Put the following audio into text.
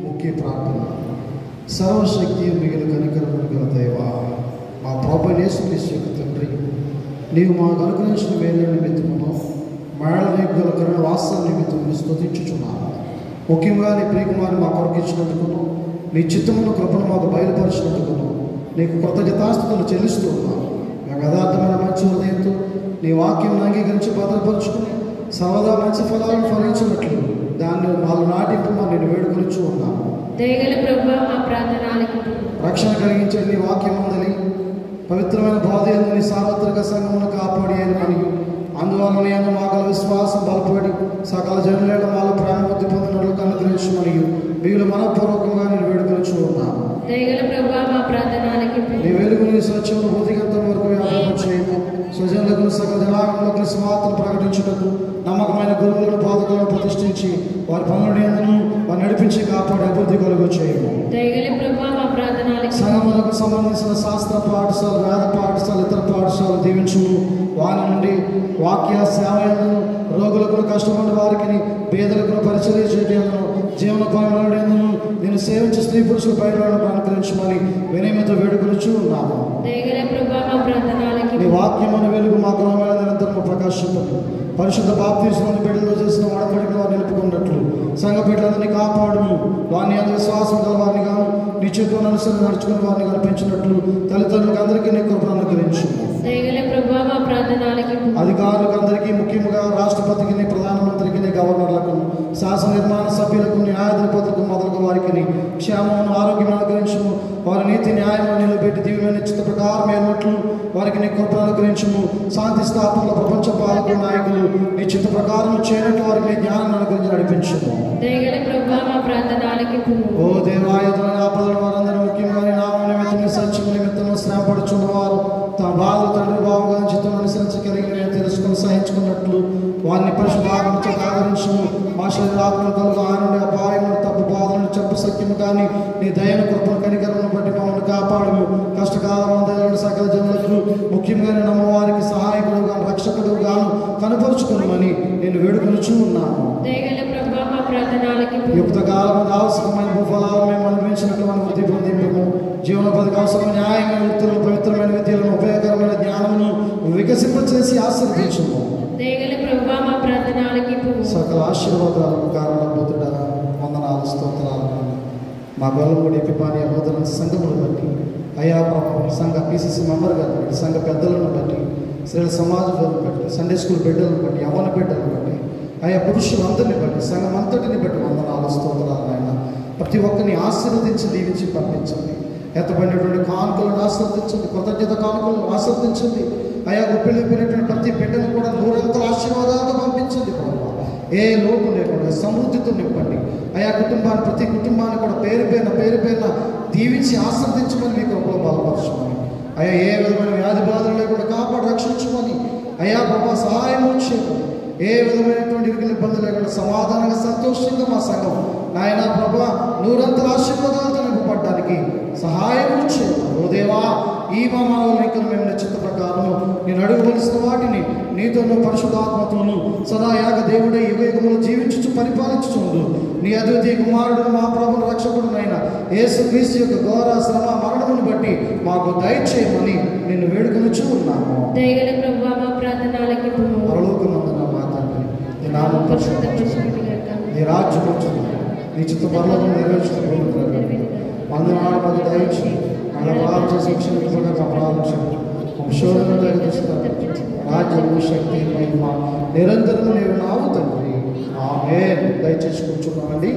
ముఖ్య ప్రార్థన. సర్వశక్తి మిగిలిన కనికరములు గల దేవా, మా ప్రభువైన యేసుక్రీస్తు యొక్క తండ్రి, నీవు మాకు అనుగ్రహించిన మేలు నిమిత్తమును మేళ నీకు గల కరుణ వాస్తవ నిమిత్తము స్తుతించుచున్నాను. ముఖ్యంగా నీ ప్రియకుమారుని మా కొరకు ఇచ్చినందుకును, నీ చిత్తమును కృపను మాకు బయలుపరిచినందుకును నీకు కృతజ్ఞతాస్తుతులు చెల్లిస్తూ ఉన్నాను. మేము యథార్థమైన మంచి హృదయంతో నీ వాక్యం అంగీకరించి భద్రపరుచుకుని సర్వదా మంచి ఫలాలను ఫలించినట్లు దాన్ని వాళ్ళు నాటింపు నేను వేడుకొలుచు ఉన్నాము. రక్షణ కలిగించే నీ వాక్యం అందలి పవిత్రమైన బోధయందు నీ సార్వత్రిక సంఘమును కాపాడి అని అందువల్ల నేను మాకు విశ్వాసం బలపడి సకల జనుల మాలో ప్రేమ బుద్ధి పొందినట్లు అనుగ్రహించు మరియు వీళ్ళు మనపూర్వకంగా నేను వేడుకొలుచు ఉన్నాము. నీ వెలుగుని సత్యమును బుద్ధిగంతం వరకు వ్యాపారం చేయము. స్వజనులకు సకల జనాంగంలో స్వార్థను ప్రకటించుటకు నమ్మకమైన గురువులను బోధకులను ప్రతిష్ఠించి వారి పనులను వారు నడిపించి కాపాడే అభివృద్ధి కలుగు చేయము. సంఘములకు సంబంధించిన శాస్త్ర పాఠశాల, వేద పాఠశాల, ఇతర పాఠశాలలు దీవించుము. వారి నుండి వాక్య సేవలను, రోగులకు, కష్టపడిన వారికి, పేదలకు పరిచర్య చేయడం, జీవనోపాయం నేను సేవించి స్త్రీ పురుషుల బయటను అనుగ్రహించమని వినయమతో వేడుకొలుచు ఉన్నాము. నీ వాక్యమును వెలుగు మా గృహమైన నిరంతరము ప్రకాశింపదు. పరిశుద్ధ బాప్తిస్మను బిడ్డలో చేసిన వాడబడిన వారు నిలుపుకున్నట్లు సంఘ బిడ్డలని కాపాడుము. వారిని అందరి విశ్వాసం గల వారిని గాను నీ చేతులను అనుసరణ నడుచుకుని వారిని కనిపించినట్లు తల్లిదండ్రులకు అందరికీ నీ కృపను అనుగ్రహించు. అధికారులకు అందరికీ, ముఖ్యంగా రాష్ట్రపతికి, ప్రధానమంత్రికి, గవర్నర్లకు, శాసన నిర్మాణ సభ్యులకు, న్యాయాధిపతులకు మొదలగు వారికి క్షేమమును ఆరోగ్యం అనుగ్రహించము. వారి నీతి న్యాయము నిలబెట్టి దీవెన చిత్త ప్రకారం అయినట్లు వారికి నీ కృపను అనుగ్రహించము. శాంతి స్థాపనలో ప్రపంచ పాలకుల నాయకులు నీ చిత్త ప్రకారం చేయనట్లు వారికి నీ జ్ఞానాన్ని అనుగ్రహించి నడిపించము. ఓ దేవాయుధ ఆపదల వారందరూ, ముఖ్యంగా నీ నామ నిమిత్తము సత్యము నిమిత్తము శ్రమపడుచున్నవారు తమ బాధలు తండ్రి బావుగా చిత్తం అనుసరించగలిగిన తెలుసుకుని సహించుకున్నట్లు వారిని పరిశుభాగంతో ఆదరించము. మా శరీరాత్మను కలుగు ఆనంద అపాయములు, తప్పు బాధలను, చెప్పు సత్యము కానీ నీ దయను, కృపను, కనికరమును బట్టి మమ్మల్ని కాపాడము. కష్టకాలం దయలను సకల జనులకు, ముఖ్యంగా నమ్మవారికి సహాయకుడుగా, రక్షకుడుగాను కనపరుచుకున్నామని నేను వేడుకొనుచు ఉన్నాను. యుక్త కాలం ఆవశ్యకమైన భూఫలాలు మేము అనుభవించినట్లు మనం వృద్ధి పొందింపము. జీవనోపాధికి అవసరమైన న్యాయమైన వృత్తులను, పవిత్రమైన విద్యలను, ఉపయోగకరమైన జ్ఞానమును వికసింపచేసి ఆశీర్వదించము. సకల ఆశీర్వాదాలకు కారణభూతుడ వందనాలు, స్తోత్రాలు. మా గొల్లమూడి ఎపిపాని హోదల సంఘములను బట్టి, అయా ప్రభు సంఘ PCC మెంబర్ గారిని బట్టి, సంఘ పెద్దలను బట్టి, స్త్రీల సమాజాలను బట్టి, సండే స్కూల్ బిడ్డలను బట్టి, యవ్వన బిడ్డలను బట్టి, ఆయా పురుషులందరినీ బట్టి, సంఘం అంతటిని బట్టి వందనాలు, స్తోత్రాలు. ఆయన ప్రతి ఒక్కరిని ఆశీర్వదించి దీవించి పంపించండి. ఎత్తబడినటువంటి కానుకలను ఆశీర్వదించండి, కృతజ్ఞత కానుకలను ఆశీర్వదించండి. ఆయా గుప్పిలిపోయినటువంటి ప్రతి బిడ్డను కూడా నూరంతల ఆశీర్వాదాలతో పంపించండి. ఏ లోటు లేకుండా సమృద్ధితో నింపండి. ఆయా కుటుంబాన్ని, ప్రతి కుటుంబాన్ని కూడా పేరు పేరున దీవించి ఆశీర్వదించమని మీకు కృపలో బలపరచమని, అయా ఏ విధమైన వ్యాధి బాధలు లేకుండా కాపాడి రక్షించమని, అయా బాబా సహాయం వచ్చేది. ఏ విధమైనటువంటి ఇరుకుల ఇబ్బంది లేకుండా సమాధానంగా, సంతోషంగా మా సంఘం నాయన ప్రభా నూరంతల ఆశీర్వాదాలతో నింపబడ్డానికి సహాయం వచ్చేది. ఓ దేవా, ఈ మా మనోలింకను మేము నిశ్చిత ప్రకారము నేను అడుగువలసిన వాటిని నీతోనూ పరిశుద్ధాత్మతోనూ సదా యాగ దేవుడే యుగయుగములు జీవించుచు పరిపాలించుచుండు నీ అద్వితీయ కుమారుడు మా ప్రభువు రక్షకుడునైన యేసుక్రీస్తు యొక్క ఘోర శ్రమ మరణమును బట్టి మాకు దయచేయమని నిన్ను వేడుకొనుచు ఉన్నాము. పరలోకమందున మా తండ్రి, నీ నామం పరిశుద్ధపరచబడును, నీ రాజ్యం వచ్చును, నీ చిత్త పరలోకం నెరవేర్చుటకు వందనాలు మాకు దయచేయి. మన ప్రార్థన శిక్షణ ప్రారంభించు శోధన రాజ్యము, శక్తి, మహిమ నిరంతరం నీవు నావు తండ్రి. ఆమేన్. దయచేసి కూర్చున్నామండి.